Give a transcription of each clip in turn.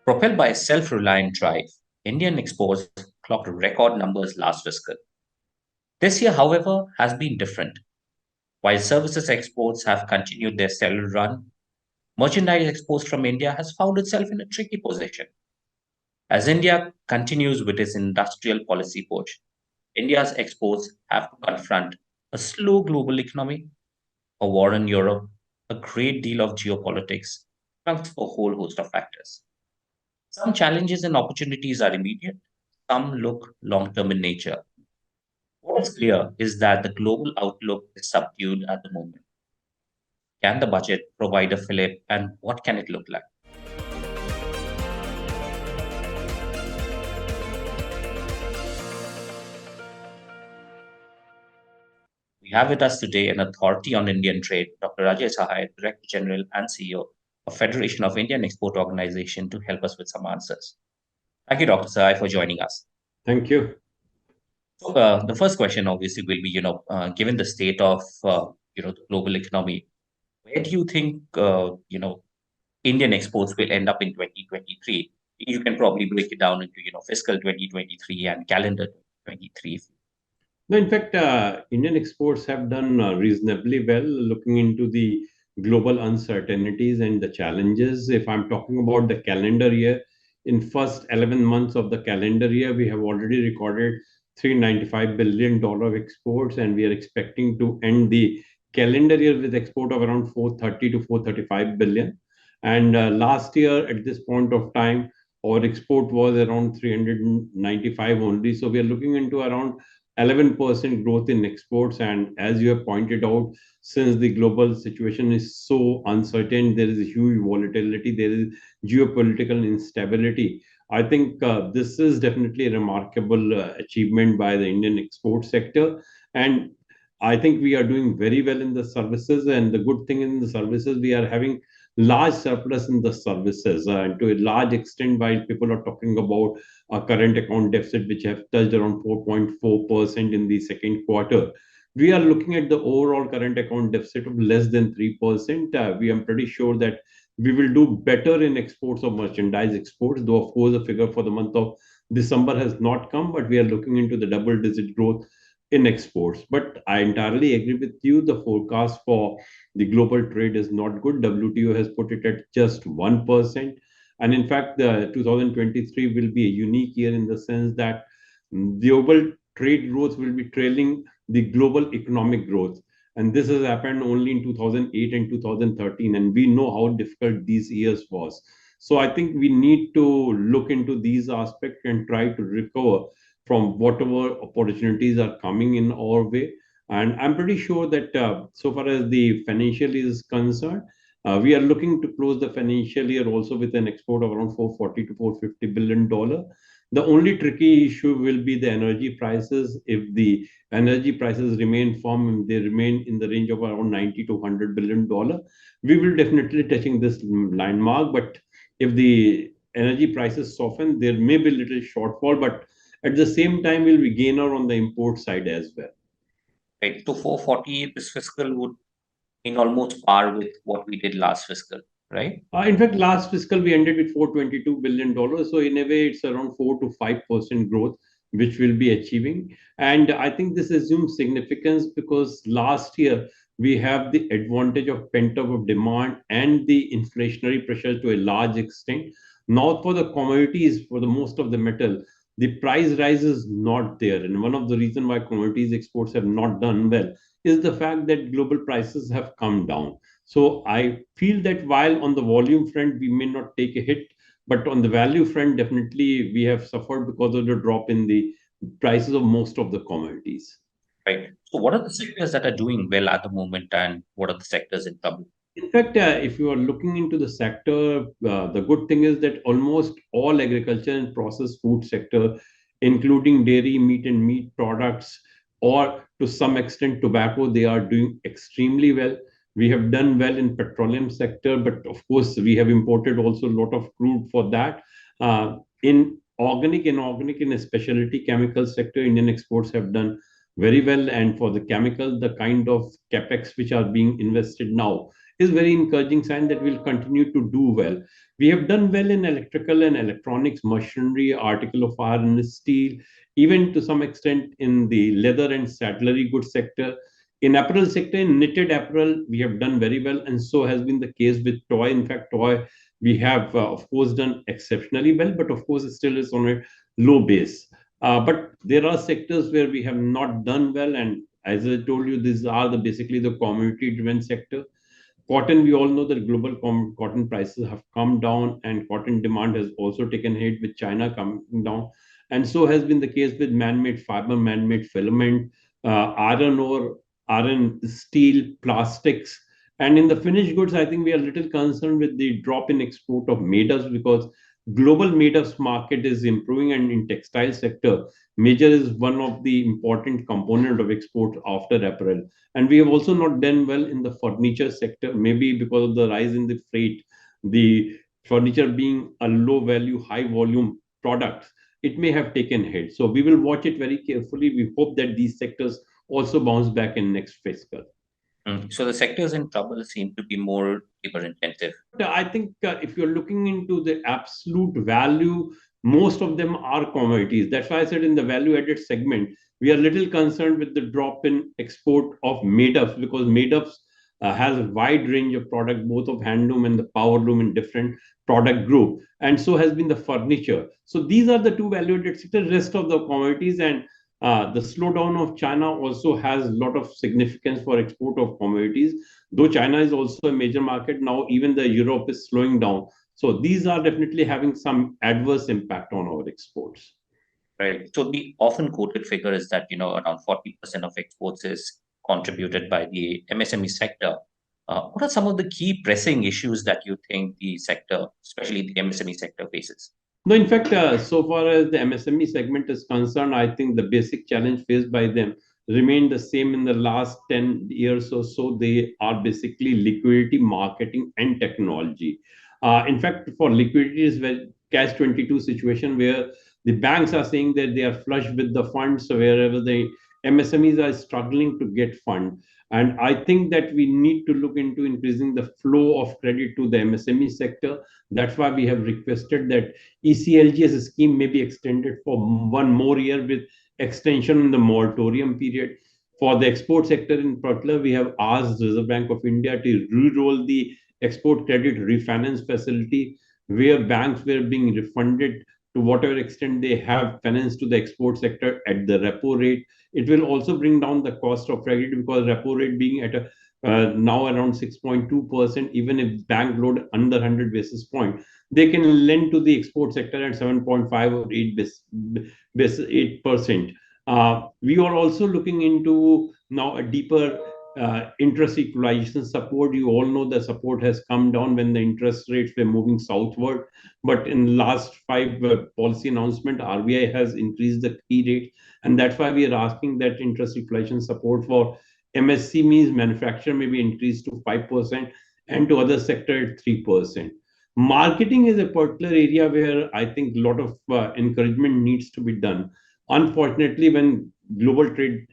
Propelled by a self-reliant drive, Indian exports clocked record numbers last fiscal. This year, however, has been different. While services exports have continued their stellar run, merchandise exports from India has found itself in a tricky position. As India continues with its industrial policy push, India's exports have to confront a slow global economy, a war in Europe, a great deal of geopolitics, amongst a whole host of factors. Some challenges and opportunities are immediate, some look long term in nature. What is clear is that the global outlook is subdued at the moment. Can the budget provide a fillip, and what can it look like? We have with us today an authority on Indian trade, Dr. Ajai Sahai, Director General and CEO of Federation of Indian Export Organization, to help us with some answers. Thank you, Dr. Sahai, for joining us. Thank you. So, the first question obviously will be, given the state of, the global economy, where do you think, Indian exports will end up in 2023? You can probably break it down into, fiscal 2023 and calendar 2023. No, in fact, Indian exports have done reasonably well looking into the global uncertainties and the challenges. If I'm talking about the calendar year, in first 11 months of the calendar year, we have already recorded $395 billion of exports, and we are expecting to end the calendar year with export of around 430 to 435 billion. And last year, at this point of time, our export was around 395 only. So we are looking into around 11% growth in exports. And as you have pointed out, since the global situation is so uncertain, there is a huge volatility, there is geopolitical instability. I think this is definitely a remarkable achievement by the Indian export sector. And I think we are doing very well in the services. And the good thing in the services, we are having large surplus in the services. And to a large extent, while people are talking about a current account deficit, which have touched around 4.4% in the second quarter, we are looking at the overall current account deficit of less than 3%. We are pretty sure that we will do better in exports of merchandise exports, though, of course, the figure for the month of December has not come, but we are looking into the double-digit growth in exports. But I entirely agree with you. The forecast for the global trade is not good. WTO has put it at just 1%. And in fact, the 2023 will be a unique year in the sense that global trade growth will be trailing the global economic growth. And this has happened only in 2008 and 2013. And we know how difficult these years was. So I think we need to look into these aspects and try to recover from whatever opportunities are coming in our way. And I'm pretty sure that so far as the financial is concerned, we are looking to close the financial year also with an export of around 440 to 450 billion dollar. The only tricky issue will be the energy prices. If the energy prices remain firm and they remain in the range of around 90 to 100 billion dollar, we will definitely touching this landmark. But if the energy prices soften, there may be a little shortfall, but at the same time, we'll be gainer on the import side as well. Right. So 440 this fiscal would in almost par with what we did last fiscal, right? In fact, last fiscal we ended with $422 billion. So in a way, it's around 4 to 5% growth, which we'll be achieving. And I think this assumes significance because last year we have the advantage of pent-up demand and the inflationary pressure to a large extent. Now for the commodities, for the most of the metal, the price rise is not there. And one of the reasons why commodities exports have not done well is the fact that global prices have come down. So I feel that while on the volume front, we may not take a hit, but on the value front, definitely we have suffered because of the drop in the prices of most of the commodities. Right. So what are the sectors that are doing well at the moment, and what are the sectors in trouble? In fact, if you are looking into the sector, the good thing is that almost all agriculture and processed food sector, including dairy, meat and meat products, or to some extent tobacco, they are doing extremely well. We have done well in petroleum sector, but of course we have imported also a lot of crude for that. In organic, inorganic, and specialty chemical sector, Indian exports have done very well. And for the chemical, the kind of capex which are being invested now is very encouraging sign that we'll continue to do well. We have done well in electrical and electronics, machinery, article of iron and steel, even to some extent in the leather and saddlery goods sector. In apparel sector, in knitted apparel, we have done very well, and so has been the case with toy. In fact, toy, we have, of course, done exceptionally well, but of course, it still is on a low base. But there are sectors where we have not done well, and as I told you, these are basically the commodity-driven sector. Cotton, we all know that global cotton prices have come down, and cotton demand has also taken a hit with China coming down. And so has been the case with man-made fiber, man-made filament, iron ore, iron, steel, plastics. And in the finished goods, I think we are a little concerned with the drop in export of made-ups, because global made-ups market is improving, and in textile sector, major is one of the important component of export after apparel. And we have also not done well in the furniture sector, maybe because of the rise in the freight, the furniture being a low value, high volume product, it may have taken hit. So we will watch it very carefully. We hope that these sectors also bounce back in next fiscal. So the sectors in trouble seem to be more labor intensive. I think if you're looking into the absolute value, most of them are commodities. That's why I said in the value added segment, we are little concerned with the drop in export of made-ups, because made-ups has a wide range of product, both of handloom and the power loom in different product group. And so has been the furniture. So these are the two value added sectors, rest of the commodities. And the slowdown of China also has a lot of significance for export of commodities. Though China is also a major market now, even the Europe is slowing down. So these are definitely having some adverse impact on our exports. Right. So the often quoted figure is that, around 40% of exports is contributed by the MSME sector. What are some of the key pressing issues that you think the sector, especially the MSME sector, faces? No, in fact, so far as the MSME segment is concerned, I think the basic challenge faced by them remained the same in the last 10 years or so. They are basically liquidity, marketing, and technology. In fact, for liquidity is where cash 22 situation where the banks are saying that they are flush with the funds, so wherever the MSMEs are struggling to get fund. And I think that we need to look into increasing the flow of credit to the MSME sector. That's why we have requested that ECLGS scheme may be extended for one more year with extension in the moratorium period. For the export sector in particular, we have asked Reserve Bank of India to re-roll the export credit refinance facility, where banks were being refunded to whatever extent they have finance to the export sector at the repo rate. It will also bring down the cost of credit, because repo rate being at a now around 6.2%, even if bank load under 100 basis point, they can lend to the export sector at 7.5 or 8%. We are also looking into now a deeper interest equalization support. You all know the support has come down when the interest rates were moving southward. But in last five policy announcement, RBI has increased the key rate. And that's why we are asking that interest equalization support for MSMEs manufacture may be increased to 5% and to other sector at 3%. Marketing is a particular area where I think a lot of encouragement needs to be done. Unfortunately, when global trade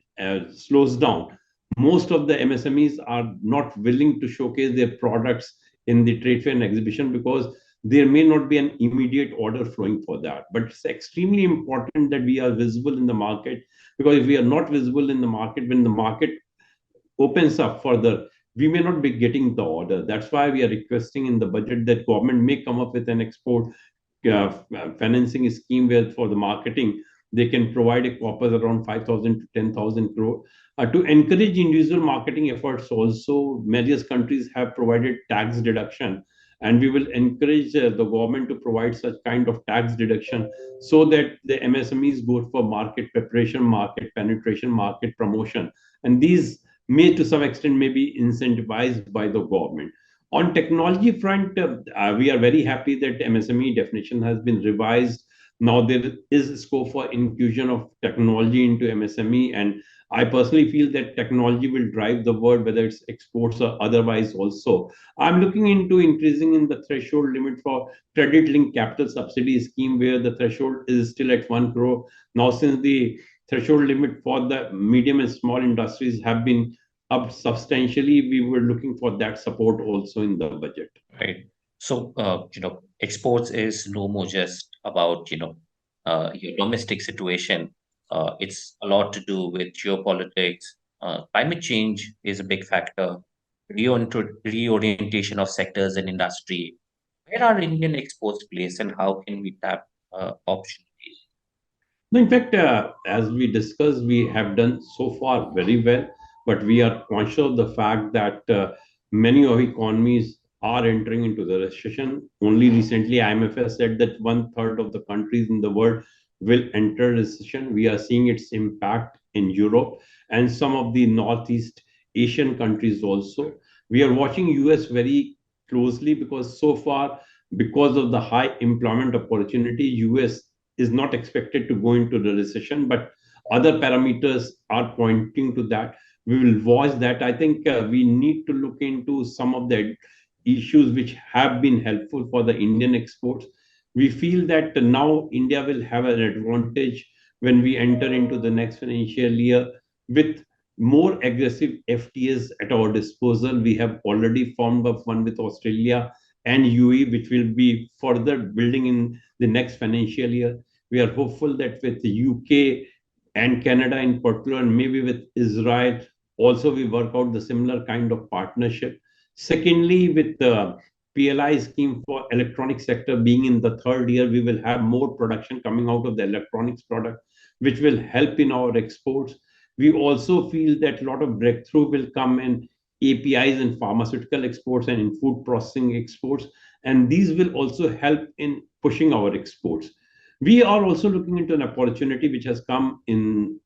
slows down, most of the MSMEs are not willing to showcase their products in the trade fair and exhibition, because there may not be an immediate order flowing for that. But it's extremely important that we are visible in the market, because if we are not visible in the market, when the market opens up further, we may not be getting the order. That's why we are requesting in the budget that government may come up with an export financing scheme where for the marketing, they can provide a corpus around 5,000 to 10,000 crore. To encourage individual marketing efforts also, various countries have provided tax deduction, and we will encourage the government to provide such kind of tax deduction so that the MSMEs go for market preparation, market penetration, market promotion. And these may to some extent may be incentivized by the government. On technology front, we are very happy that MSME definition has been revised. Now there is scope for inclusion of technology into MSME, and I personally feel that technology will drive the world, whether it's exports or otherwise also. I'm looking into increasing in the threshold limit for credit-linked capital subsidy scheme, where the threshold is still at 1 crore. Now, since the threshold limit for the medium and small industries have been up substantially. We were looking for that support also in the budget. Right. So, exports is no more just about, your domestic situation. It's a lot to do with geopolitics. Climate change is a big factor. Reorientation of sectors and industry. Where are Indian exports placed, and how can we tap opportunities? No, in fact, as we discussed, we have done so far very well, but we are conscious of the fact that many of economies are entering into the recession. Only recently, IMF has said that one third of the countries in the world will enter recession. We are seeing its impact in Europe and some of the Northeast Asian countries also. We are watching US very closely because so far, because of the high employment opportunity, US is not expected to go into the recession, but other parameters are pointing to that. We will watch that. I think we need to look into some of the issues which have been helpful for the Indian exports. We feel that now India will have an advantage when we enter into the next financial year with more aggressive FTAs at our disposal. We have already formed up one with Australia and UAE, which will be further building in the next financial year. We are hopeful that with the UK and Canada in particular, and maybe with Israel, also we work out the similar kind of partnership. Secondly, with the PLI scheme for electronic sector being in the third year, we will have more production coming out of the electronics product, which will help in our exports. We also feel that a lot of breakthrough will come in APIs in pharmaceutical exports and in food processing exports, and these will also help in pushing our exports. We are also looking into an opportunity which has come in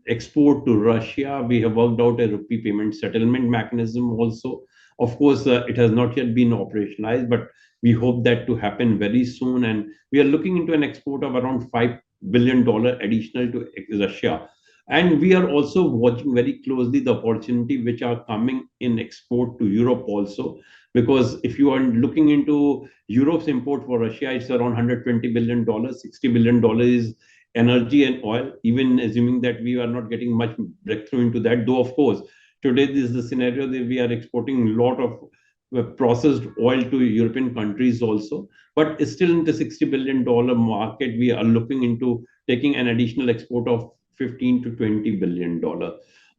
export to Russia. We have worked out a rupee payment settlement mechanism also. Of course, it has not yet been operationalized, but we hope that to happen very soon. And we are looking into an export of around $5 billion additional to Russia. And we are also watching very closely the opportunity which are coming in export to Europe also, because if you are looking into Europe's import for Russia, it's around $120 billion. $60 billion is energy and oil, even assuming that we are not getting much breakthrough into that. Though, of course, today this is the scenario that we are exporting a lot of processed oil to European countries also. But still in the $60 billion market, we are looking into taking an additional export of $15 to $20 billion.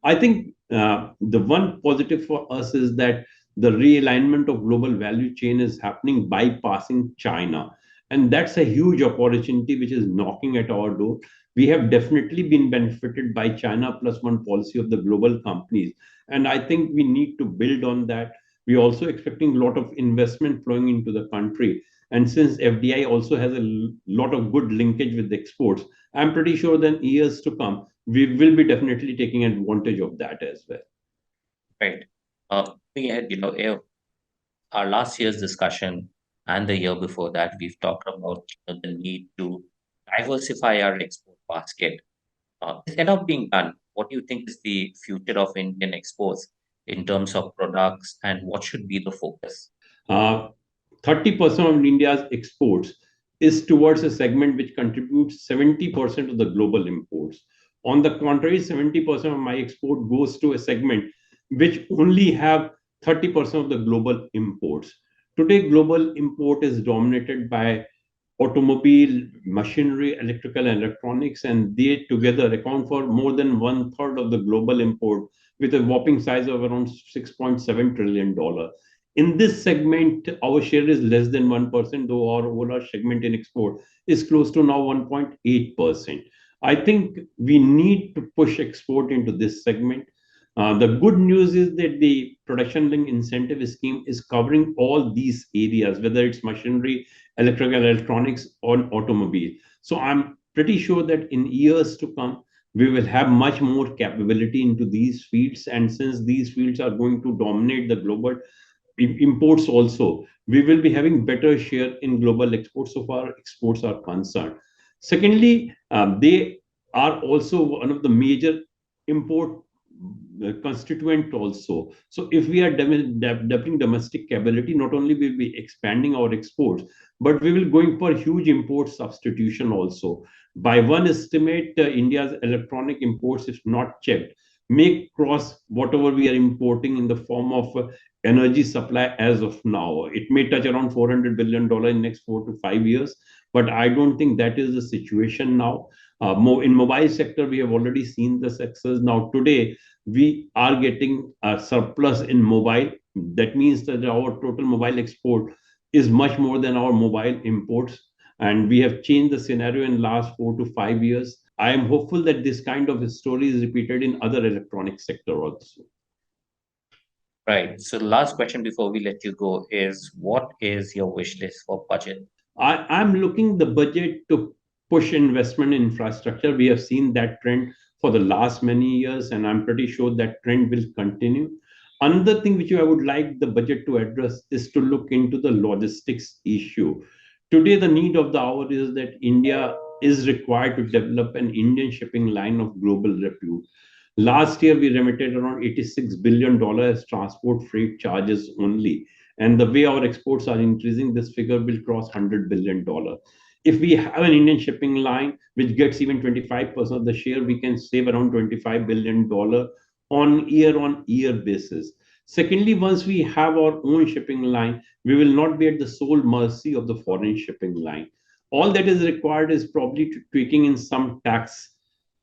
I think the one positive for us is that the realignment of global value chain is happening bypassing China. And that's a huge opportunity which is knocking at our door. We have definitely been benefited by China plus one policy of the global companies. And I think we need to build on that. We're also expecting a lot of investment flowing into the country. And since FDI also has a lot of good linkage with exports, I'm pretty sure that in years to come, we will be definitely taking advantage of that as well. Right. We had, our last year's discussion and the year before that, we've talked about the need to diversify our export basket. Instead of being done, what do you think is the future of Indian exports in terms of products, and what should be the focus? Uh, 30% of India's exports is towards a segment which contributes 70% of the global imports. On the contrary, 70% of my export goes to a segment which only have 30% of the global imports. Today, global import is dominated by automobile, machinery, electrical, and electronics, and they together account for more than one third of the global import with a whopping size of around $6.7 trillion. In this segment, our share is less than 1%, though our overall segment in export is close to now 1.8%. I think we need to push export into this segment. The good news is that the production link incentive scheme is covering all these areas, whether it's machinery, electrical, electronics, or automobile. So I'm pretty sure that in years to come, we will have much more capability into these fields. And since these fields are going to dominate the global imports also, we will be having better share in global exports so far exports are concerned. Secondly, they are also one of the major import constituent also. So if we are developing domestic capability, not only will be expanding our exports, but we will going for huge import substitution also. By one estimate, India's electronic imports, if not checked, may cross whatever we are importing in the form of energy supply as of now. It may touch around $400 billion in next 4 to 5 years, but I don't think that is the situation now. In mobile sector, we have already seen the success. Now today, we are getting a surplus in mobile. That means that our total mobile export is much more than our mobile imports, and we have changed the scenario in last 4 to 5 years. I am hopeful that this kind of story is repeated in other electronic sector also. Right. So the last question before we let you go is, what is your wish list for budget? I'm looking the budget to push investment in infrastructure. We have seen that trend for the last many years, and I'm pretty sure that trend will continue. Another thing which I would like the budget to address is to look into the logistics issue. Today, the need of the hour is that India is required to develop an Indian shipping line of global repute. Last year, we remitted around $86 billion as transport freight charges only. And the way our exports are increasing, this figure will cross $100 billion. If we have an Indian shipping line which gets even 25% of the share, we can save around $25 billion on year basis. Secondly, once we have our own shipping line, we will not be at the sole mercy of the foreign shipping line. All that is required is probably tweaking in some tax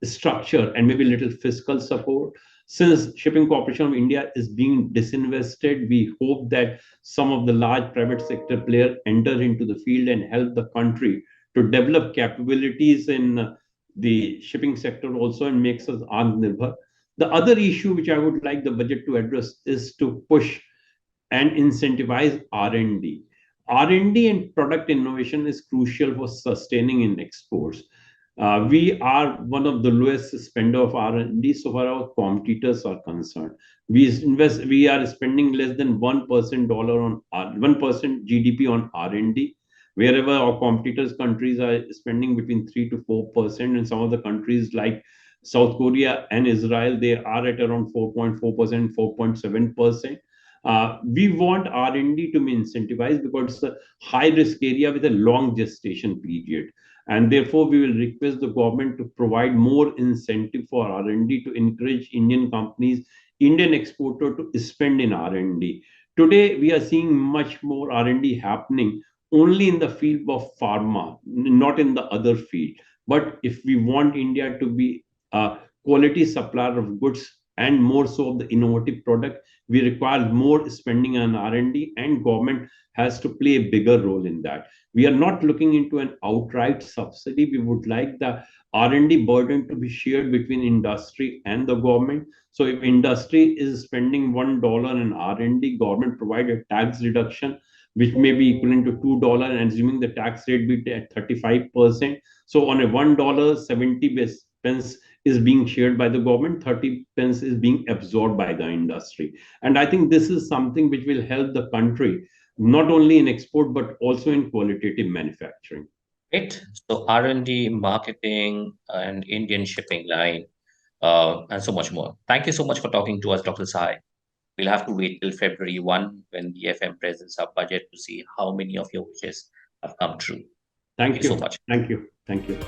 structure and maybe little fiscal support. Since Shipping Corporation of India is being disinvested, we hope that some of the large private sector players enter into the field and help the country to develop capabilities in the shipping sector also and makes us Atmanirbhar. The other issue which I would like the budget to address is to push and incentivize R&D. R&D and product innovation is crucial for sustaining in exports. We are one of the lowest spender of R&D so far our competitors are concerned. We are spending less than 1% dollar on 1% GDP on R&D, wherever our competitors countries are spending between 3 to 4%, and some of the countries like South Korea and Israel, they are at around 4.4%, 4.7%. We want R&D to be incentivized because it's a high risk area with a long gestation period, and therefore we will request the government to provide more incentive for R&D to encourage Indian companies, Indian exporter to spend in R&D. Today we are seeing much more R&D happening only in the field of pharma, not in the other field. But if we want India to be a quality supplier of goods and more so of the innovative product, we require more spending on R&D, and government has to play a bigger role in that. We are not looking into an outright subsidy. We would like the R&D burden to be shared between industry and the government. So if industry is spending $1 in R&D, government provide a tax reduction which may be equivalent to $2, and assuming the tax rate be at 35%. So on a $1, 70 pence is being shared by the government, 30 pence is being absorbed by the industry. And I think this is something which will help the country not only in export but also in qualitative manufacturing. Right. So R&D, marketing, and Indian shipping line, and so much more. Thank you so much for talking to us, Dr. Sahai. We'll have to wait till February 1 when the FM presents our budget to see how many of your wishes have come true. Thank Thank you so you. much. Thank you. Thank you.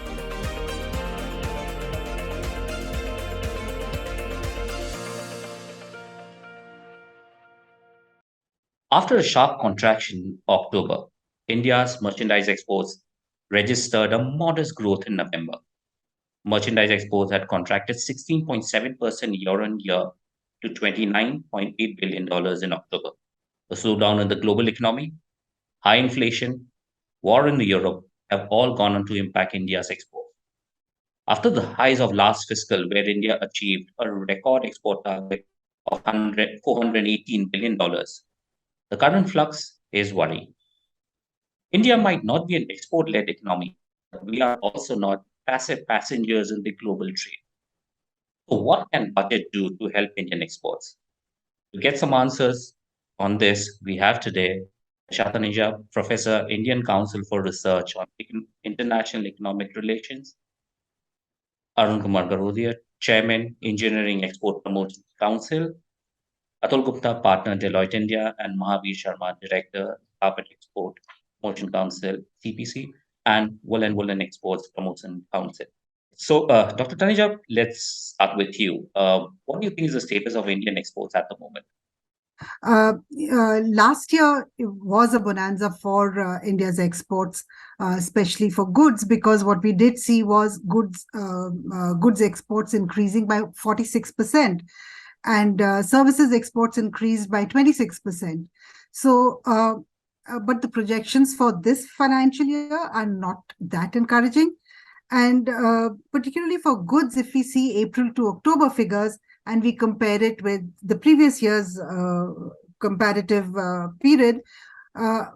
After a sharp contraction in October, India's merchandise exports registered a modest growth in November. Merchandise exports had contracted 16.7% year on year to $29.8 billion in October. The slowdown in the global economy, high inflation, war in Europe have all gone on to impact India's exports. After the highs of last fiscal, where India achieved a record export target of $418 billion, the current flux is worrying. India might not be an export led economy, but we are also not passive passengers in the global trade. So, what can budget do to help Indian exports? To get some answers on this, we have today Nisha Taneja, Professor, Indian Council for Research on International Economic Relations, Arun Kumar Garodia, Chairman, Engineering Export Promotion Council, Atul Gupta, Partner, Deloitte India, and Mahavir Sharma, Director, Carpet Export Promotion Council, CPC, and Woolen Exports Promotion Council. Dr. Taneja, let's start with you. What do you think is the status of Indian exports at the moment? Last year it was a bonanza for India's exports, especially for goods, because what we did see was goods exports increasing by 46%, and services exports increased by 26%. So, but the projections for this financial year are not that encouraging. And particularly for goods, if we see April to October figures and we compare it with the previous year's comparative period,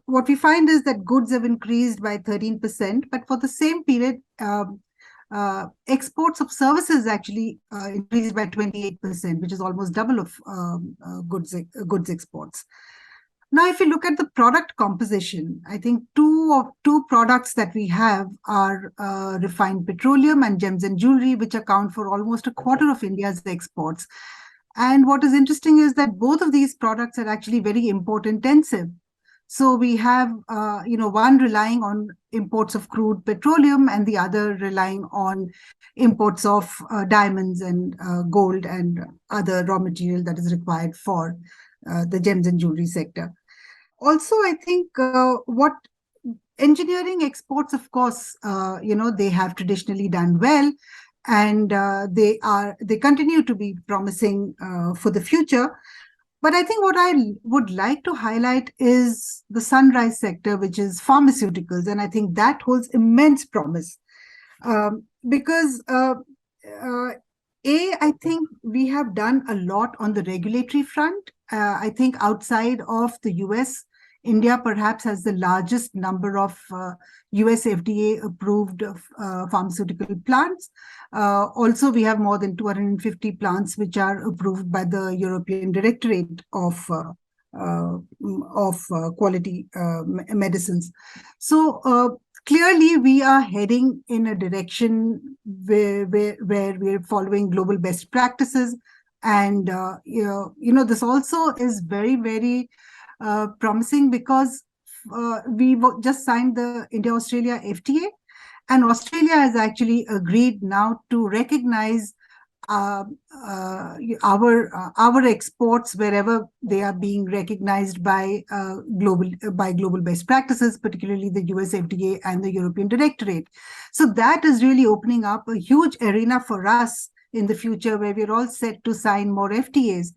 what we find is that goods have increased by 13%, but for the same period, exports of services actually increased by 28%, which is almost double of goods exports. Now, if you look at the product composition, I think two products that we have are refined petroleum and gems and jewelry, which account for almost a quarter of India's exports. And what is interesting is that both of these products are actually very import intensive. So we have, one relying on imports of crude petroleum and the other relying on imports of diamonds and gold and other raw material that is required for the gems and jewelry sector. Also, I think what engineering exports, of course, they have traditionally done well, and they continue to be promising for the future. But I think what I would like to highlight is the sunrise sector, which is pharmaceuticals, and I think that holds immense promise because I think we have done a lot on the regulatory front. I think outside of the US, India perhaps has the largest number of US FDA approved pharmaceutical plants. Also, we have more than 250 plants which are approved by the European Directorate of Quality Medicines. So clearly, we are heading in a direction where we're following global best practices. And, this also is very, very promising because we just signed the India-Australia FTA, and Australia has actually agreed now to recognize our exports wherever they are being recognized by global best practices, particularly the US FDA and the European Directorate. So that is really opening up a huge arena for us in the future, where we're all set to sign more FTAs.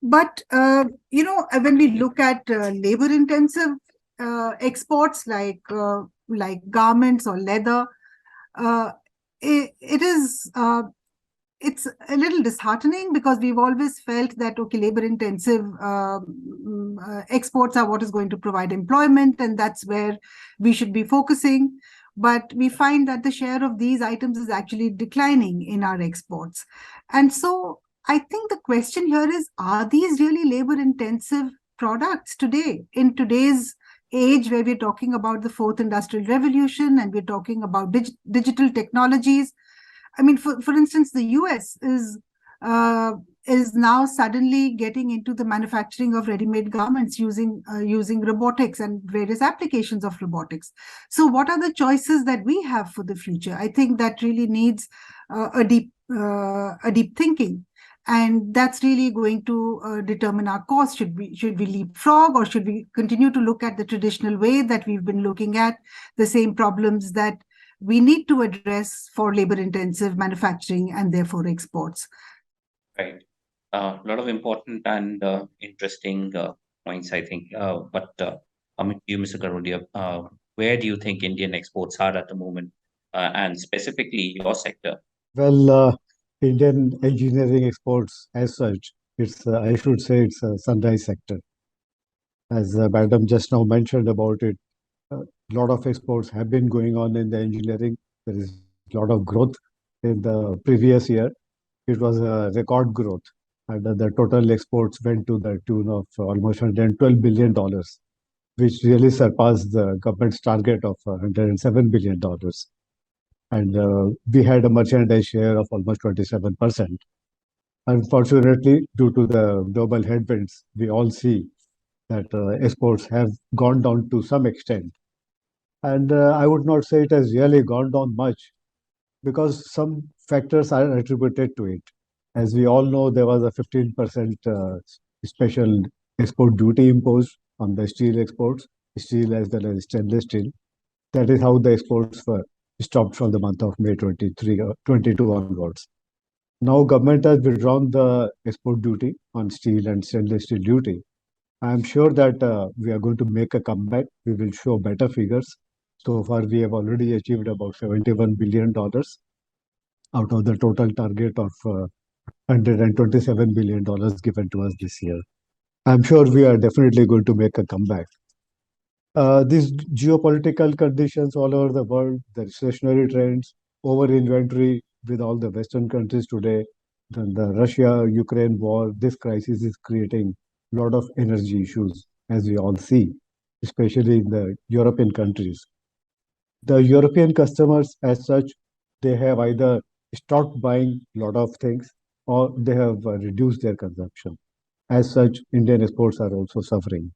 But when we look at labor-intensive exports like garments or leather, it's a little disheartening because we've always felt that, okay, labor-intensive exports are what is going to provide employment, and that's where we should be focusing. But we find that the share of these items is actually declining in our exports. And so I think the question here is, are these really labor-intensive products today, in today's age where we're talking about the fourth industrial revolution and we're talking about digital technologies? I mean, for instance, the US is now suddenly getting into the manufacturing of ready-made garments using robotics and various applications of robotics. So what are the choices that we have for the future? I think that really needs a deep thinking. And that's really going to determine our course. Should we leapfrog, or should we continue to look at the traditional way that we've been looking at the same problems that we need to address for labor-intensive manufacturing and therefore exports? Right. A lot of important and interesting points, I think. But coming to you, Mr. Garodia, where do you think Indian exports are at the moment, and specifically your sector? Well, Indian engineering exports as such, I should say it's a sunrise sector. As Madam just now mentioned about it, a lot of exports have been going on in the engineering. There is a lot of growth in the previous year. It was a record growth, and the total exports went to the tune of almost $112 billion, which really surpassed the government's target of $107 billion. And we had a merchandise share of almost 27%. Unfortunately, due to the global headwinds, we all see that exports have gone down to some extent. And I would not say it has really gone down much, because some factors are attributed to it. As we all know, there was a 15% special export duty imposed on the steel exports, steel as well as stainless steel. That is how the exports were stopped from the month of May 23 or 22 onwards. Now government has withdrawn the export duty on steel and stainless steel duty. I am sure that we are going to make a comeback. We will show better figures. So far, we have already achieved about $71 billion out of the total target of $127 billion given to us this year. I'm sure we are definitely going to make a comeback. These geopolitical conditions all over the world, the recessionary trends, over inventory with all the Western countries today, then the Russia-Ukraine war, this crisis is creating a lot of energy issues, as we all see, especially in the European countries. The European customers, as such, they have either stopped buying a lot of things or they have reduced their consumption. As such, Indian exports are also suffering.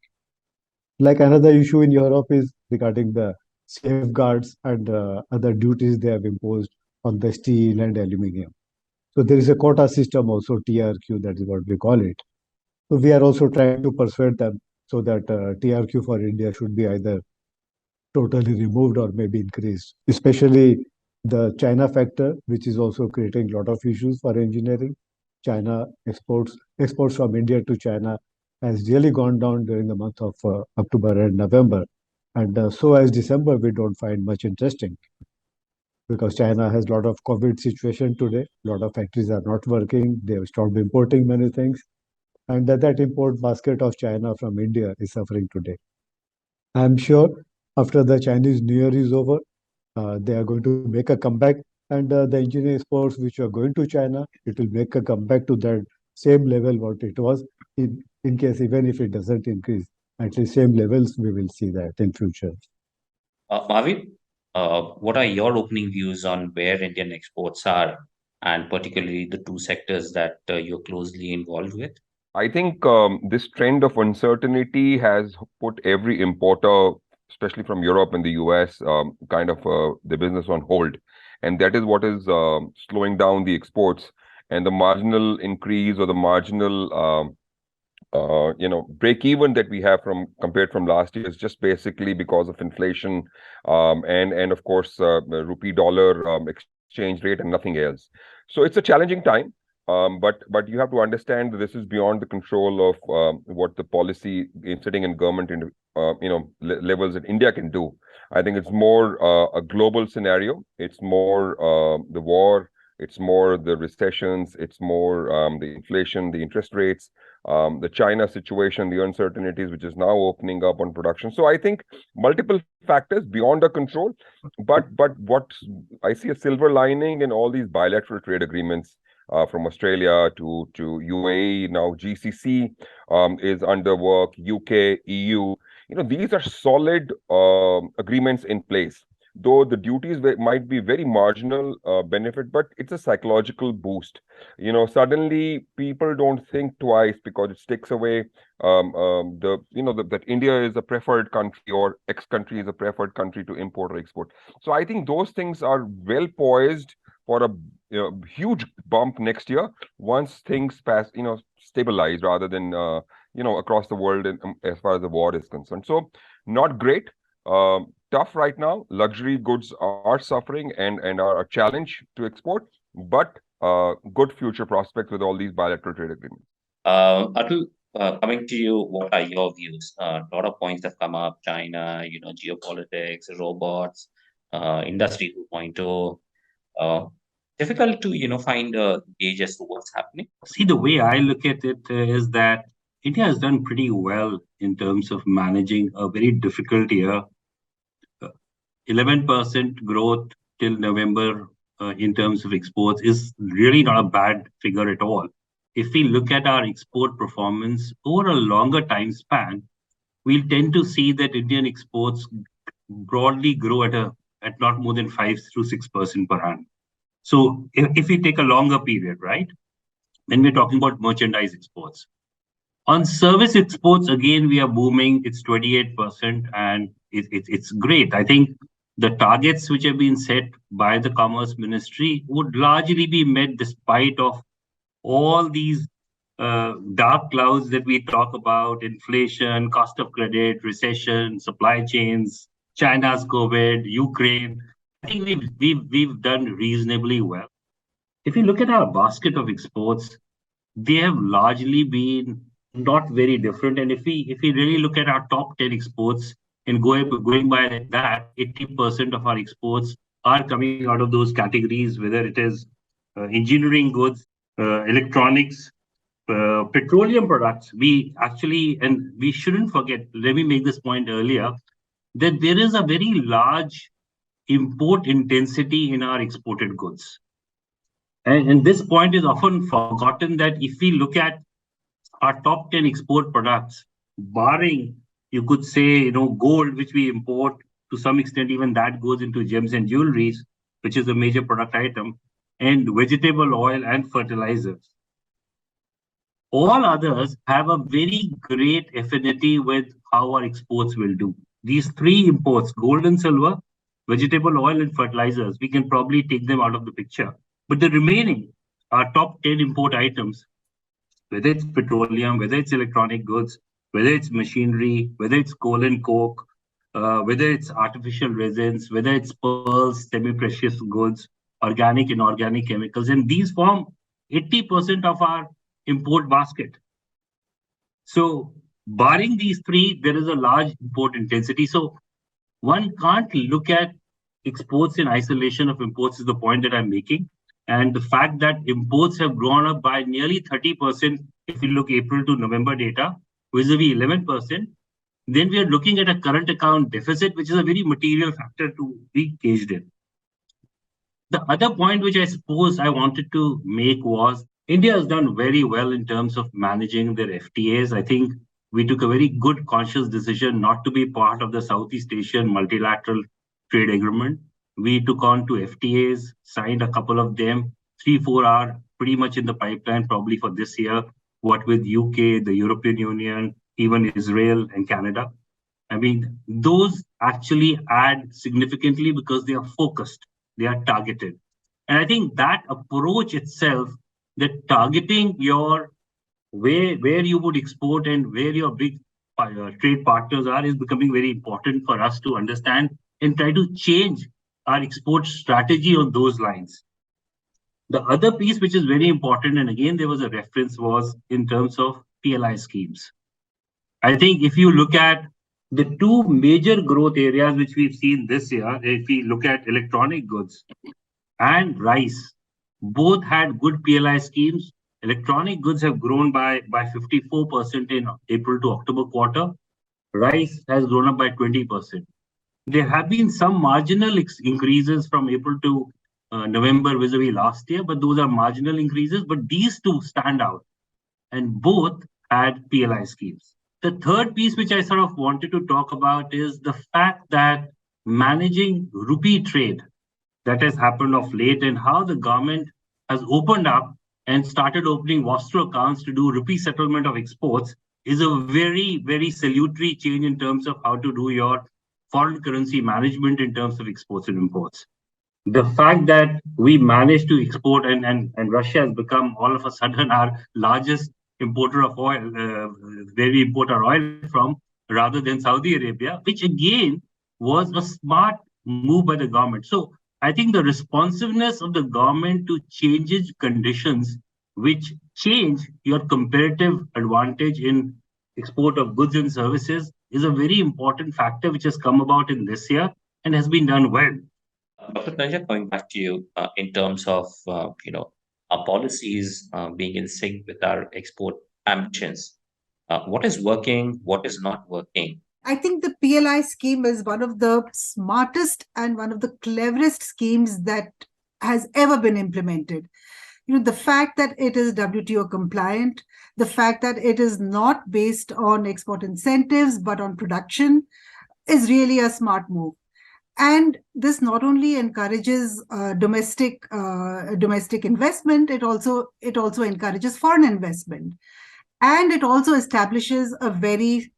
Like another issue in Europe is regarding the safeguards and other duties they have imposed on the steel and aluminium. So there is a quota system also, TRQ, that is what we call it. So we are also trying to persuade them so that TRQ for India should be either totally removed or maybe increased, especially the China factor, which is also creating a lot of issues for engineering. China exports from India to China has really gone down during the month of October and November. And so as December, we don't find much interesting because China has a lot of COVID situation today. A lot of factories are not working. They have stopped importing many things. And that import basket of China from India is suffering today. I'm sure after the Chinese New Year is over, they are going to make a comeback. And the engineering exports which are going to China, it will make a comeback to that same level what it was in case even if it doesn't increase. At least same levels, we will see that in future. Mahavir, what are your opening views on where Indian exports are, and particularly the two sectors that you're closely involved with? I think this trend of uncertainty has put every importer, especially from Europe and the US, kind of the business on hold. And that is what is slowing down the exports. And the marginal increase or the marginal break even that we have compared from last year is just basically because of inflation and of course the rupee dollar exchange rate and nothing else. So it's a challenging time. But you have to understand that this is beyond the control of what the policy sitting in government levels that India can do. I think it's more a global scenario. It's more the war. It's more the recessions. It's more the inflation, the interest rates, the China situation, the uncertainties, which is now opening up on production. So I think multiple factors beyond our control. But what I see a silver lining in all these bilateral trade agreements. From Australia to UAE, now GCC is under work, UK, EU. These are solid agreements in place. Though the duties might be very marginal benefit, but it's a psychological boost. Suddenly people don't think twice because it takes away that India is a preferred country or X country is a preferred country to import or export. So I think those things are well poised for a huge bump next year once things stabilize rather than across the world as far as the war is concerned. So not great, tough right now. Luxury goods are suffering and are a challenge to export, but good future prospects with all these bilateral trade agreements. Atul, coming to you, what are your views? A lot of points have come up: China, geopolitics, robots, Industry 2.0. Difficult to find gauges to what's happening. See, the way I look at it is that India has done pretty well in terms of managing a very difficult year. 11% growth till November in terms of exports is really not a bad figure at all. If we look at our export performance over a longer time span, we'll tend to see that Indian exports broadly grow at not more than 5 to 6% per annum. So if we take a longer period, right, when we're talking about merchandise exports. On service exports, again, we are booming. It's 28% and it's great. I think the targets which have been set by the Commerce Ministry would largely be met despite of all these dark clouds that we talk about: inflation, cost of credit, recession, supply chains, China's COVID, Ukraine. I think we've done reasonably well. If you look at our basket of exports, they have largely been not very different. And if we really look at our top 10 exports and going by that, 80% of our exports are coming out of those categories, whether it is engineering goods, electronics, petroleum products. We actually, and we shouldn't forget, let me make this point earlier, that there is a very large import intensity in our exported goods. And this point is often forgotten, that if we look at our top 10 export products, barring, you could say, gold, which we import to some extent, even that goes into gems and jewelries, which is a major product item, and vegetable oil and fertilizers. All others have a very great affinity with how our exports will do. These three imports, gold and silver, vegetable oil and fertilizers, we can probably take them out of the picture. But the remaining, our top 10 import items, whether it's petroleum, whether it's electronic goods, whether it's machinery, whether it's coal and coke, whether it's artificial resins, whether it's pearls, semi-precious goods, organic, inorganic chemicals, and these form 80% of our import basket. So barring these three, there is a large import intensity. So one can't look at exports in isolation of imports, is the point that I'm making. And the fact that imports have grown up by nearly 30%, if you look April to November data, vis-a-vis 11%, then we are looking at a current account deficit, which is a very material factor to be gauged in. The other point which I suppose I wanted to make was, India has done very well in terms of managing their FTAs. I think we took a very good conscious decision not to be part of the Southeast Asian multilateral trade agreement. We took on 2 FTAs, signed a couple of them, 3-4 are pretty much in the pipeline probably for this year, what with UK, the European Union, even Israel and Canada. I mean, those actually add significantly because they are focused, they are targeted. And I think that approach itself, that targeting your where you would export and where your big trade partners are, is becoming very important for us to understand and try to change our export strategy on those lines. The other piece which is very important, and again there was a reference, was in terms of PLI schemes. I think if you look at the 2 major growth areas which we've seen this year, if we look at electronic goods and rice, both had good PLI schemes. Electronic goods have grown by 54% in April to October quarter. Rice has grown up by 20%. There have been some marginal increases from April to November vis-a-vis last year, but those are marginal increases. But these 2 stand out, and both had PLI schemes. The third piece which I sort of wanted to talk about is the fact that managing rupee trade that has happened of late, and how the government has opened up and started opening Vostro accounts to do rupee settlement of exports, is a very, very salutary change in terms of how to do your foreign currency management in terms of exports and imports. The fact that we managed to export, and Russia has become all of a sudden our largest importer of oil, where we import our oil from, rather than Saudi Arabia, which again was a smart move by the government. So I think the responsiveness of the government to changes conditions which change your comparative advantage in export of goods and services is a very important factor which has come about in this year and has been done well. Dr. Taneja, going back to you in terms of our policies being in sync with our export ambitions, what is working, what is not working? I think the PLI scheme is one of the smartest and one of the cleverest schemes that has ever been implemented. The fact that it is WTO compliant, the fact that it is not based on export incentives but on production, is really a smart move. And this not only encourages domestic investment, it also encourages foreign investment, and it also establishes a very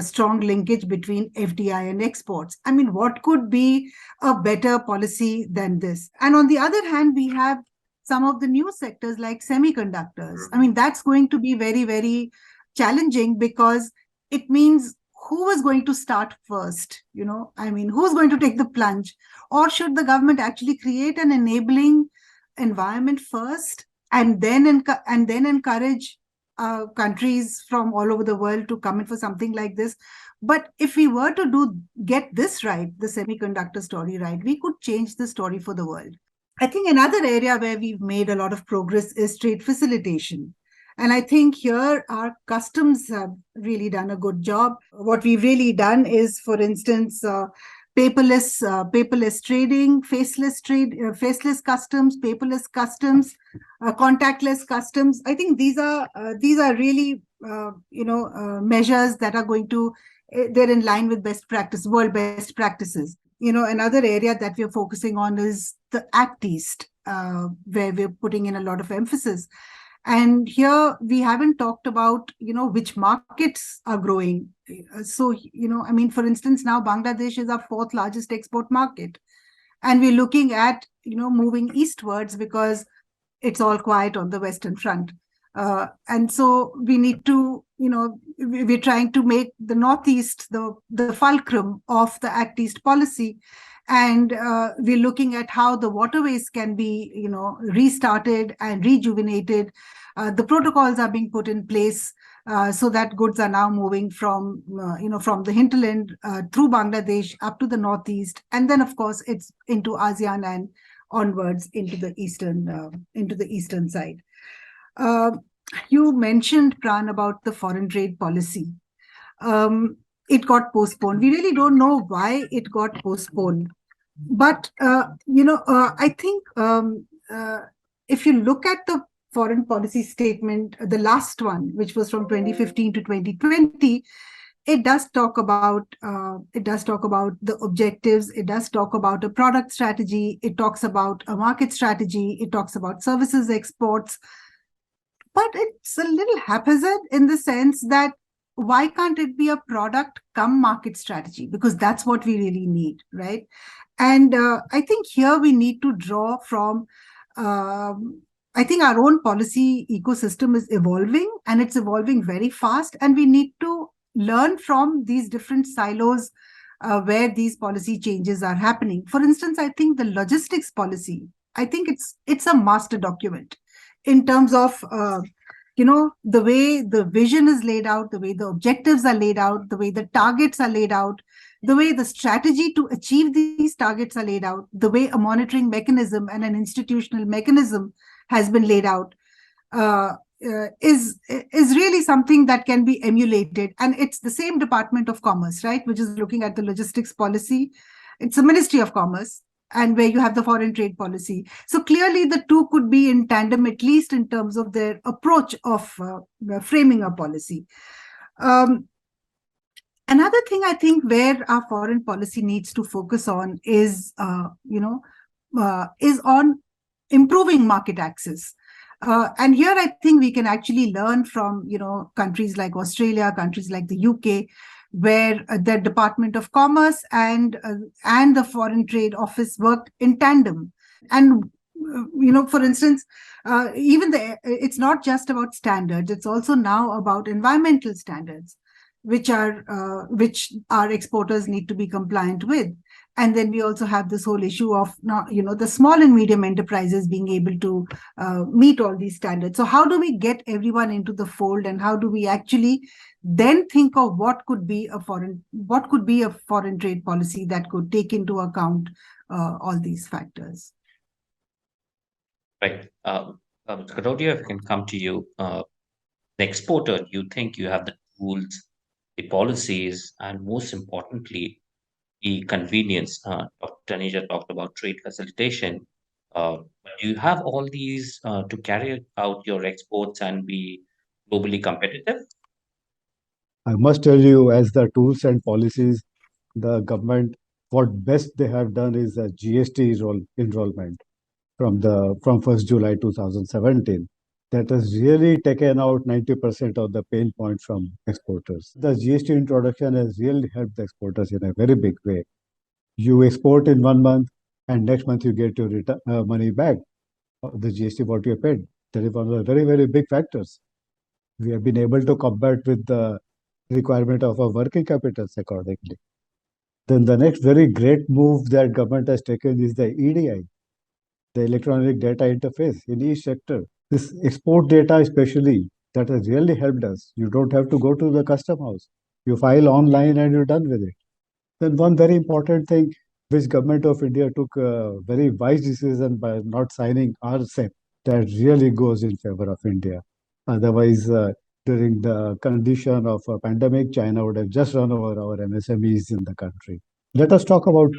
strong linkage between FDI and exports. I mean, what could be a better policy than this? And on the other hand, we have some of the new sectors like semiconductors. I mean, that's going to be very, very challenging because it means who is going to start first? I mean, who's going to take the plunge? Or should the government actually create an enabling environment first and then encourage countries from all over the world to come in for something like this? But if we were to get this right, the semiconductor story right, we could change the story for the world. I think another area where we've made a lot of progress is trade facilitation. And I think here our customs have really done a good job. What we've really done is, for instance, paperless trading, faceless customs, paperless customs, contactless customs. I think these are really measures that are going to, they're in line with world best practices. Another area that we're focusing on is the Act East, where we're putting in a lot of emphasis. And here we haven't talked about, which markets are growing. So, I mean, for instance, now Bangladesh is our 4th largest export market. And we're looking at, moving eastwards because it's all quiet on the Western front. And so we need to, we're trying to make the Northeast the fulcrum of the Act East policy. And we're looking at how the waterways can be, restarted and rejuvenated. The protocols are being put in place so that goods are now moving from the hinterland through Bangladesh up to the Northeast. And then, of course, it's into ASEAN and onwards into the eastern side. You mentioned, Pran, about the foreign trade policy. It got postponed. We really don't know why it got postponed. But, I think if you look at the foreign policy statement, the last one, which was from 2015 to 2020, it does talk about the objectives. It does talk about a product strategy. It talks about a market strategy. It talks about services exports. But it's a little haphazard in the sense that why can't it be a product come market strategy? Because that's what we really need, right? And I think here we need to draw from, I think our own policy ecosystem is evolving and it's evolving very fast. And we need to learn from these different silos where these policy changes are happening. For instance, I think the logistics policy, I think it's a master document in terms of, the way the vision is laid out, the way the objectives are laid out, the way the targets are laid out, the way the strategy to achieve these targets are laid out, the way a monitoring mechanism and an institutional mechanism has been laid out, is really something that can be emulated. And it's the same Department of Commerce, right, which is looking at the logistics policy. It's a Ministry of Commerce, and where you have the foreign trade policy. So clearly the two could be in tandem, at least in terms of their approach of framing a policy. Another thing I think where our foreign policy needs to focus on is on improving market access. And here I think we can actually learn from, countries like Australia, countries like the UK, where the Department of Commerce and the Foreign Trade Office worked in tandem. And, for instance, it's not just about standards, it's also now about environmental standards, which our exporters need to be compliant with. And then we also have this whole issue of, the small and medium enterprises being able to meet all these standards. So how do we get everyone into the fold, and how do we actually then think of what could be a foreign trade policy that could take into account all these factors? Right. Garodia, if I can come to you, the exporter, you think you have the tools, the policies, and most importantly, the convenience. Dr. Taneja talked about trade facilitation. Do you have all these to carry out your exports and be globally competitive? I must tell you, as the tools and policies, the government, what best they have done is a GST enrollment from 1st July 2017. that has really taken out 90% of the pain point from exporters. The GST introduction has really helped the exporters in a very big way. You export in 1 month, and next month you get your money back, the GST what you paid. That is one of the very, very big factors. We have been able to combat with the requirement of our working capitals accordingly. Then the next very great move that government has taken is the EDI, the electronic data interface in each sector. This export data especially, that has really helped us. You don't have to go to the custom house. You file online and you're done with it. Then one very important thing which government of India took a very wise decision by not signing RCEP, that really goes in favor of India. Otherwise, during the condition of a pandemic, China would have just run over our MSMEs in the country. Let us talk about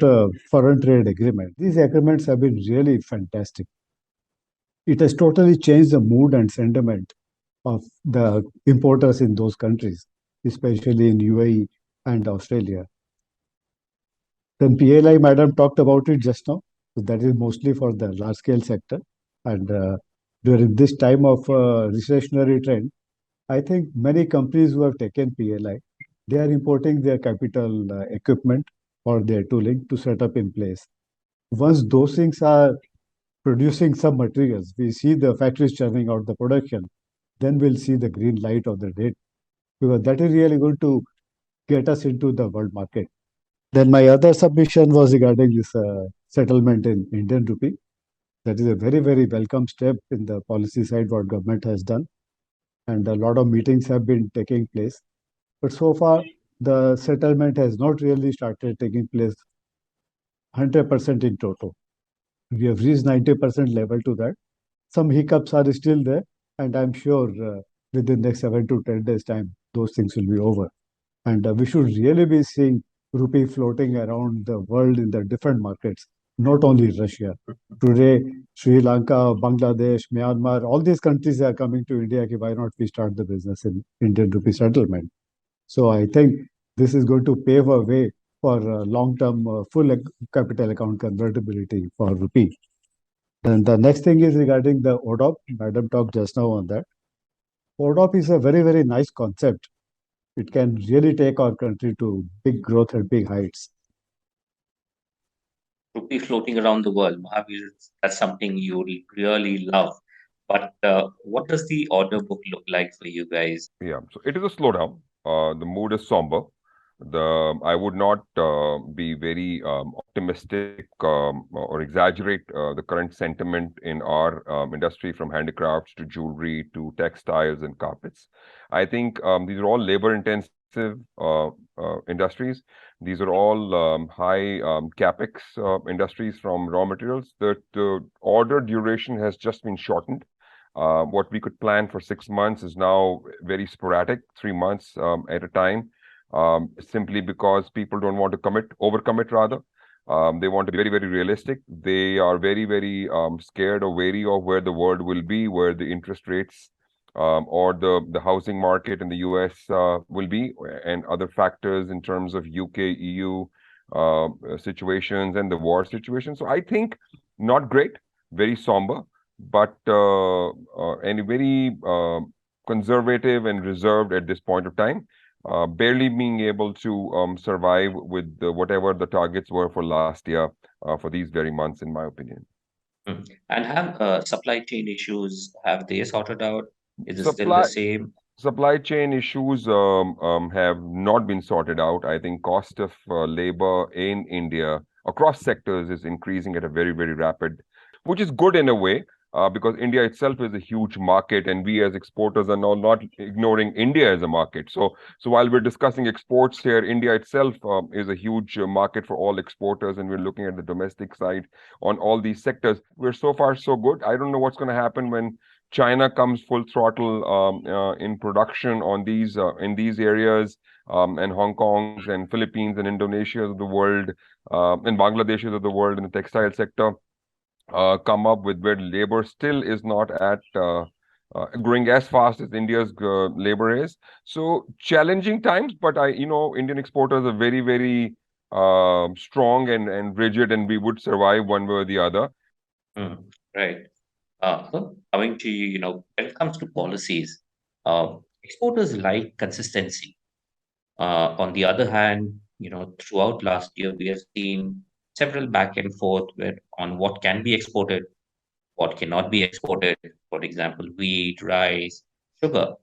foreign trade agreement. These agreements have been really fantastic. It has totally changed the mood and sentiment of the importers in those countries, especially in UAE and Australia. Then PLI, madam talked about it just now. So that is mostly for the large scale sector. And during this time of recessionary trend, I think many companies who have taken PLI, they are importing their capital equipment or their tooling to set up in place. Once those things are producing some materials, we see the factories churning out the production, then we'll see the green light of the day, because that is really going to get us into the world market. Then my other submission was regarding this settlement in Indian rupee. That is a very, very welcome step in the policy side what government has done. And a lot of meetings have been taking place. But so far, the settlement has not really started taking place 100% in total. We have reached 90% level to that. Some hiccups are still there, and I'm sure within the next 7 to 10 days time, those things will be over. And we should really be seeing rupee floating around the world in the different markets, not only Russia. Today, Sri Lanka, Bangladesh, Myanmar, all these countries are coming to India. Why not we start the business in Indian rupee settlement? So I think this is going to pave a way for long-term full capital account convertibility for rupee. Then the next thing is regarding the ODOP. Madam talked just now on that. ODOP is a very, very nice concept. It can really take our country to big growth and big heights. Rupee floating around the world, Mahavir, that's something you really love. But what does the order book look like for you guys? Yeah, so it is a slowdown. The mood is somber. I would not be very optimistic or exaggerate the current sentiment in our industry, from handicrafts to jewelry to textiles and carpets. I think these are all labor-intensive industries. These are all high capex industries from raw materials. The order duration has just been shortened. What we could plan for 6 months is now very sporadic, 3 months at a time. Simply because people don't want to overcommit rather. They want to be very, very realistic. They are very, very scared or wary of where the world will be, where the interest rates or the housing market in the US will be, and other factors in terms of UK, EU situations and the war situation. So I think not great, very somber, but and very conservative and reserved at this point of time. Barely being able to survive with whatever the targets were for last year for these very months, in my opinion. And have supply chain issues, have they sorted out? Is it still the same? Supply chain issues have not been sorted out. I think cost of labor in India across sectors is increasing at a very, very rapid, which is good in a way. Because India itself is a huge market, and we as exporters are now not ignoring India as a market. So while we're discussing exports here, India itself is a huge market for all exporters, and we're looking at the domestic side on all these sectors. We're so far so good. I don't know what's going to happen when China comes full throttle in production on these in these areas, and Hong Kong's and Philippines and Indonesia's of the world, and Bangladesh's of the world in the textile sector. Come up with where labor still is not at growing as fast as India's labor is. So challenging times, but Indian exporters are very, very strong and rigid, and we would survive one way or the other. Right. So coming to, when it comes to policies, exporters like consistency. On the other hand, throughout last year, we have seen several back and forth on what can be exported, what cannot be exported. For example, wheat, rice, sugar.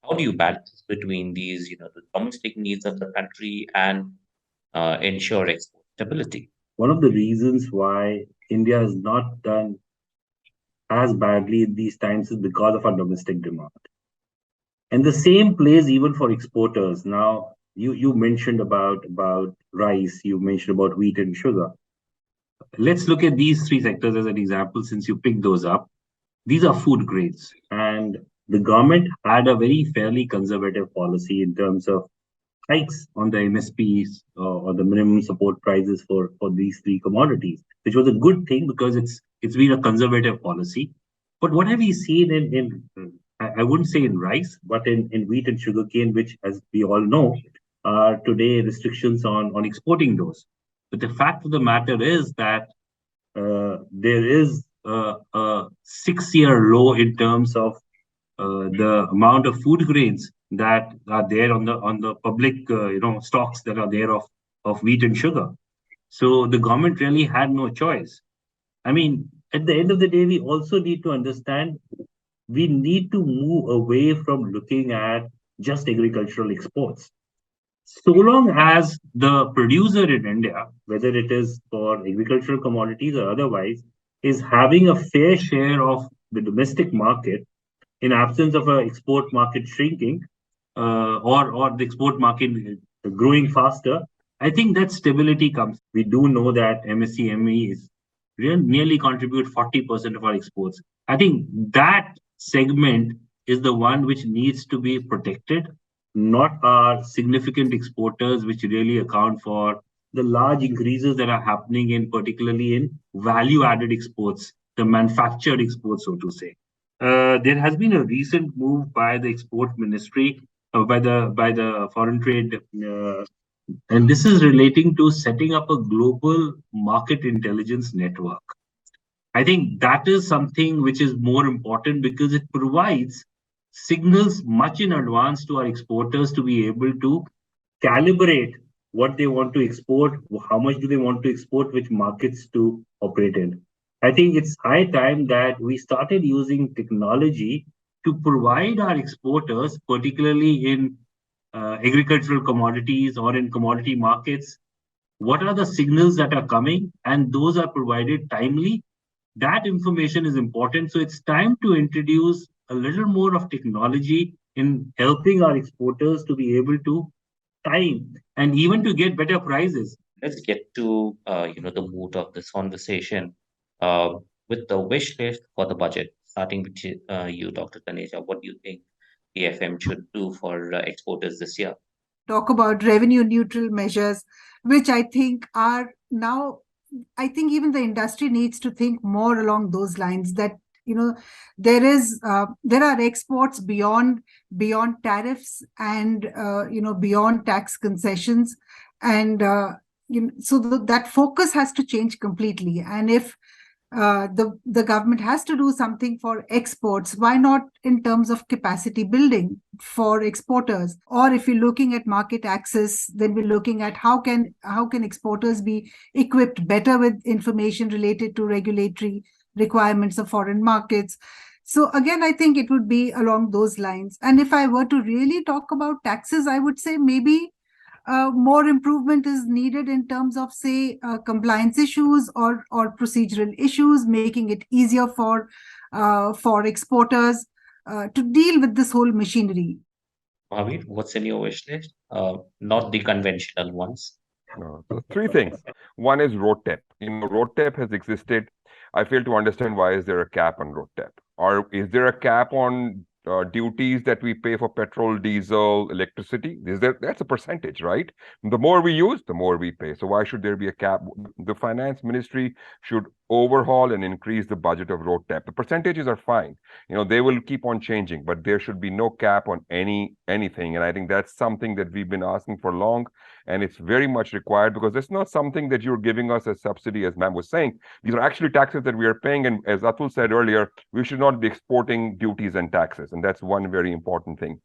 How do you balance between these, the domestic needs of the country and ensure export stability? One of the reasons why India has not done as badly in these times is because of our domestic demand. And the same plays even for exporters. Now, you mentioned about rice, you mentioned about wheat and sugar. Let's look at these three sectors as an example, since you picked those up. These are food grades, and the government had a very fairly conservative policy in terms of hikes on the MSPs or the minimum support prices for these three commodities, which was a good thing because it's been a conservative policy. But what have we seen I wouldn't say in rice, but in wheat and sugarcane, which, as we all know, are today restrictions on exporting those. But the fact of the matter is that there is a 6-year low in terms of the amount of food grains that are there on the public stocks that are there of wheat and sugar. So the government really had no choice. I mean, at the end of the day, we also need to understand we need to move away from looking at just agricultural exports. So long as the producer in India, whether it is for agricultural commodities or otherwise, is having a fair share of the domestic market, in absence of an export market shrinking or the export market growing faster, I think that stability comes. We do know that MSME is nearly contribute 40% of our exports. I think that segment is the one which needs to be protected, not our significant exporters, which really account for the large increases that are happening particularly in value-added exports, the manufactured exports, so to say. There has been a recent move by the export ministry, by the foreign trade, and this is relating to setting up a global market intelligence network. I think that is something which is more important because it provides signals much in advance to our exporters to be able to calibrate what they want to export, how much do they want to export, which markets to operate in. I think it's high time that we started using technology to provide our exporters, particularly in agricultural commodities or in commodity markets, what are the signals that are coming, and those are provided timely. That information is important. So it's time to introduce a little more of technology in helping our exporters to be able to time and even to get better prices. Let's get to the mood of this conversation with the wish list for the budget. Starting with you, Dr. Taneja, what do you think the FM should do for exporters this year? Talk about revenue neutral measures, which I think are now, I think even the industry needs to think more along those lines, that there are exports beyond tariffs and beyond tax concessions, and so that focus has to change completely. And if the government has to do something for exports, why not in terms of capacity building for exporters? Or if you're looking at market access, then we're looking at how can exporters be equipped better with information related to regulatory requirements of foreign markets. So again, I think it would be along those lines. And if I were to really talk about taxes, I would say maybe more improvement is needed in terms of, say, compliance issues or procedural issues, making it easier for exporters to deal with this whole machinery. Mahavir, what's in your wish list? Not the conventional ones. No. So 3 things. One is road tax. Road tax has existed. I fail to understand why is there a cap on road tax, or is there a cap on duties that we pay for petrol, diesel, electricity. That's a percentage, right? The more we use, the more we pay. So why should there be a cap? The finance ministry should overhaul and increase the budget of road tax. The percentages are fine. They will keep on changing, but there should be no cap on anything. And I think that's something that we've been asking for long, and it's very much required, because it's not something that you're giving us as subsidy, as ma'am was saying. These are actually taxes that we are paying. And as Atul said earlier, we should not be exporting duties and taxes. And that's one very important thing.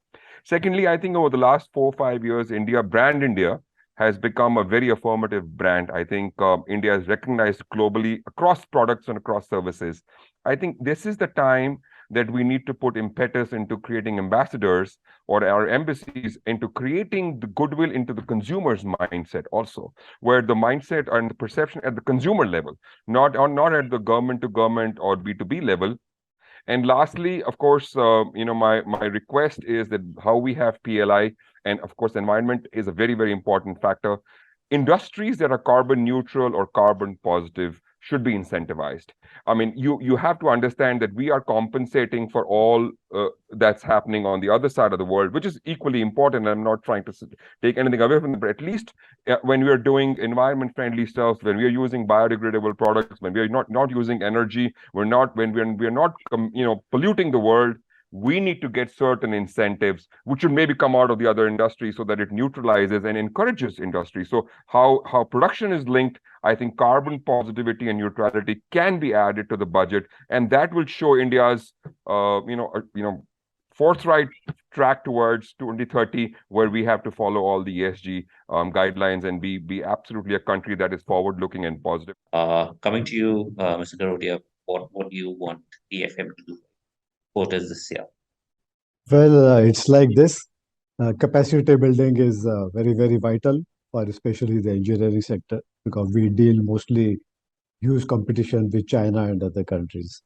Secondly, I think over the last 4 or 5 years, brand India has become a very affirmative brand. I think India is recognized globally across products and across services. I think this is the time that we need to put impetus into creating ambassadors or our embassies, into creating the goodwill into the consumer's mindset also, where the mindset and the perception at the consumer level, not at the government to government or B2B level. And lastly, of course, my request is that how we have PLI, and of course, environment is a very, very important factor. Industries that are carbon neutral or carbon positive should be incentivized. I mean, you have to understand that we are compensating for all that's happening on the other side of the world, which is equally important. I'm not trying to take anything away from it, but at least when we are doing environment-friendly stuff, when we are using biodegradable products, when we are not using energy, we're not polluting the world, we need to get certain incentives, which should maybe come out of the other industry, so that it neutralizes and encourages industry. So how production is linked, I think carbon positivity and neutrality can be added to the budget, and that will show India's forthright track towards 2030, where we have to follow all the ESG guidelines and be absolutely a country that is forward-looking and positive. Coming to you, Mr. Garodia, what do you want the FM to do voters this year? Well, it's like this. Capacity building is very, very vital for especially the engineering sector, because we deal mostly huge competition with China and other countries.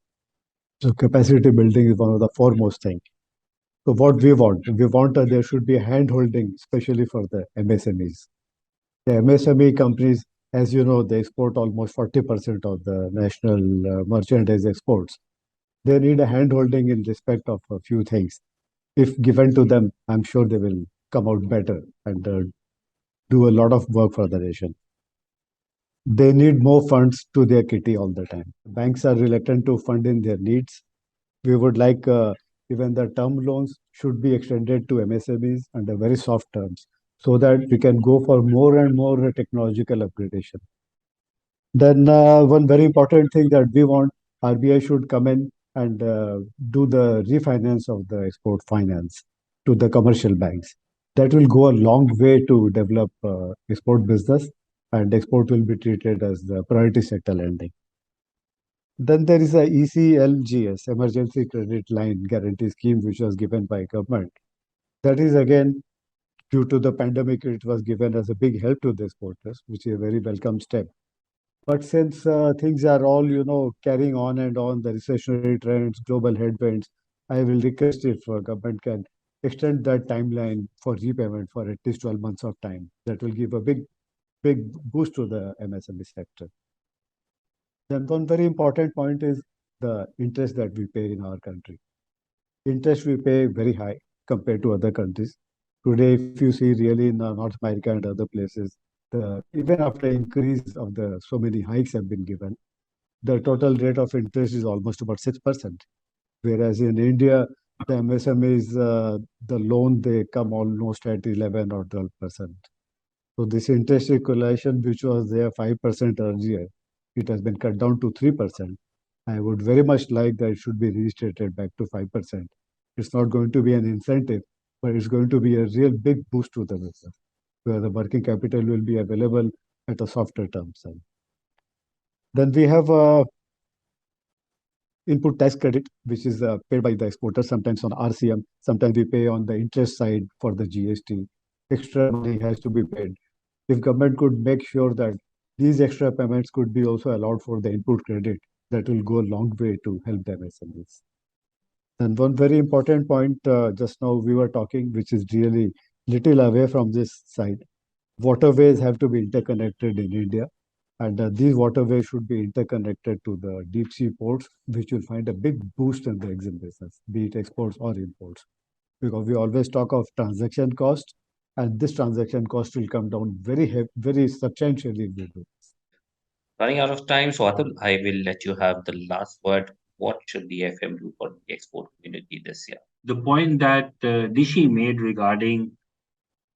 So capacity building is one of the foremost things. So what we want there should be hand-holding, especially for the MSMEs. The MSME companies, as you know, they export almost 40% of the national merchandise exports. They need a hand-holding in respect of a few things. If given to them, I'm sure they will come out better and do a lot of work for the nation. They need more funds to their kitty all the time. Banks are reluctant to fund in their needs. We would like even the term loans should be extended to MSMEs under very soft terms, so that we can go for more and more technological upgradation. Then one very important thing that we want, RBI should come in and do the refinance of the export finance to the commercial banks. That will go a long way to develop export business, and export will be treated as the priority sector lending. Then there is a ECLGS, Emergency Credit Line Guarantee Scheme, which was given by government. That is again, due to the pandemic, it was given as a big help to the exporters, which is a very welcome step. But since things are all, carrying on and on, the recessionary trends, global headwinds, I will request if government can extend that timeline for repayment for at least 12 months of time. That will give a big boost to the MSME sector. Then one very important point is the interest that we pay in our country. Interest we pay very high compared to other countries. Today, if you see really in North America and other places, even after increase of so many hikes have been given, the total rate of interest is almost about 6%. Whereas in India, the MSMEs, the loan, they come almost at 11 or 12%. So this interest regulation, which was there 5% earlier, it has been cut down to 3%. I would very much like that it should be restated back to 5%. It's not going to be an incentive, but it's going to be a real big boost to the business, where the working capital will be available at a softer terms. Then we have input tax credit, which is paid by the exporter, sometimes on RCM, sometimes we pay on the interest side for the GST. Extra money has to be paid. If government could make sure that these extra payments could be also allowed for the input credit, that will go a long way to help the MSMEs. And one very important point, just now we were talking, which is really little away from this side. Waterways have to be interconnected in India. And these waterways should be interconnected to the deep sea ports, which will find a big boost in the EXIM business, be it exports or imports. Because we always talk of transaction cost, and this transaction cost will come down very substantially if we do. Running out of time, so Atul, I will let you have the last word. What should the FM do for the export community this year? The point that Dishi made regarding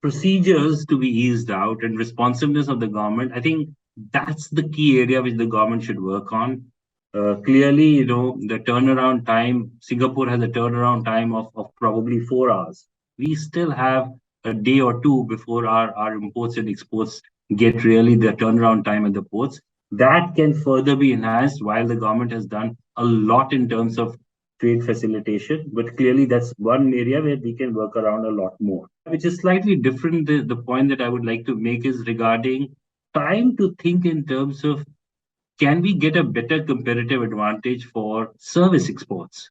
procedures to be eased out and responsiveness of the government, I think that's the key area which the government should work on. Clearly, the turnaround time, Singapore has a turnaround time of probably 4 hours. We still have a day or two before our imports and exports get really the turnaround time at the ports. That can further be enhanced while the government has done a lot in terms of trade facilitation. But clearly, that's one area where we can work around a lot more. Which is slightly different. The point that I would like to make is regarding time to think in terms of, can we get a better competitive advantage for service exports?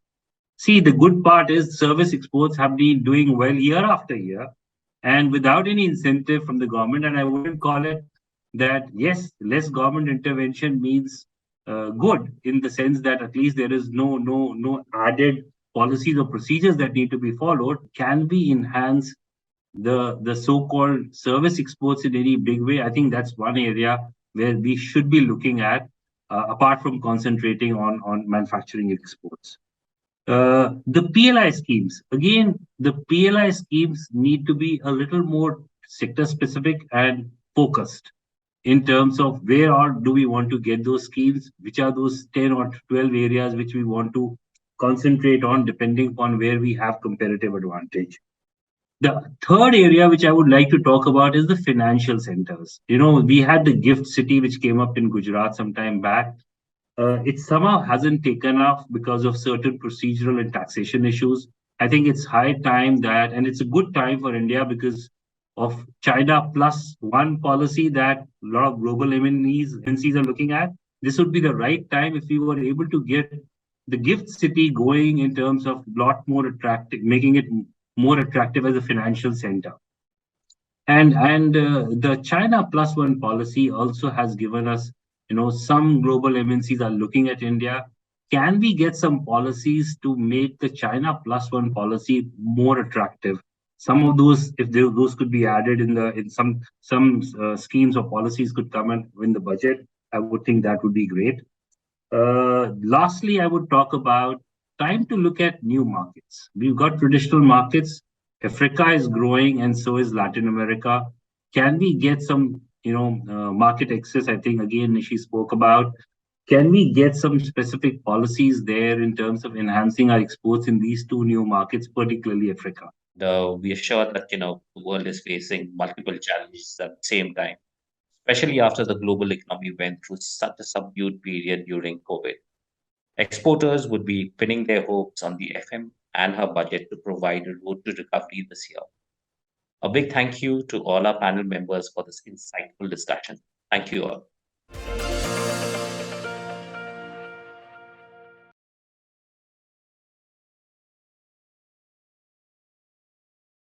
See, the good part is service exports have been doing well year after year and without any incentive from the government. And I wouldn't call it that, yes, less government intervention means good, in the sense that at least there is no added policies or procedures that need to be followed. Can we enhance the so-called service exports in any big way? I think that's one area where we should be looking at, apart from concentrating on manufacturing exports. The PLI schemes, again, the PLI schemes need to be a little more sector specific and focused in terms of where do we want to get those schemes, which are those 10 or 12 areas which we want to concentrate on depending upon where we have competitive advantage. The third area which I would like to talk about is the financial centers. We had the gift city which came up in Gujarat some time back. It somehow hasn't taken off because of certain procedural and taxation issues. I think it's high time that, and it's a good time for India because of China plus one policy that a lot of global MNCs are looking at. This would be the right time if we were able to get the gift city going in terms of a lot more attractive, making it more attractive as a financial center. And the China plus one policy also has given us, some global MNCs are looking at India. Can we get some policies to make the China plus one policy more attractive? Some of those, if those could be added in some schemes or policies could come in the budget, I would think that would be great. Lastly, I would talk about time to look at new markets. We've got traditional markets. Africa is growing and so is Latin America. Can we get some, market access? I think, again, Nishi spoke about. Can we get some specific policies there in terms of enhancing our exports in these two new markets, particularly Africa? We are sure that, the world is facing multiple challenges at the same time, especially after the global economy went through such a subdued period during COVID. Exporters would be pinning their hopes on the FM and her budget to provide a road to recovery this year. A big thank you to all our panel members for this insightful discussion. Thank you all.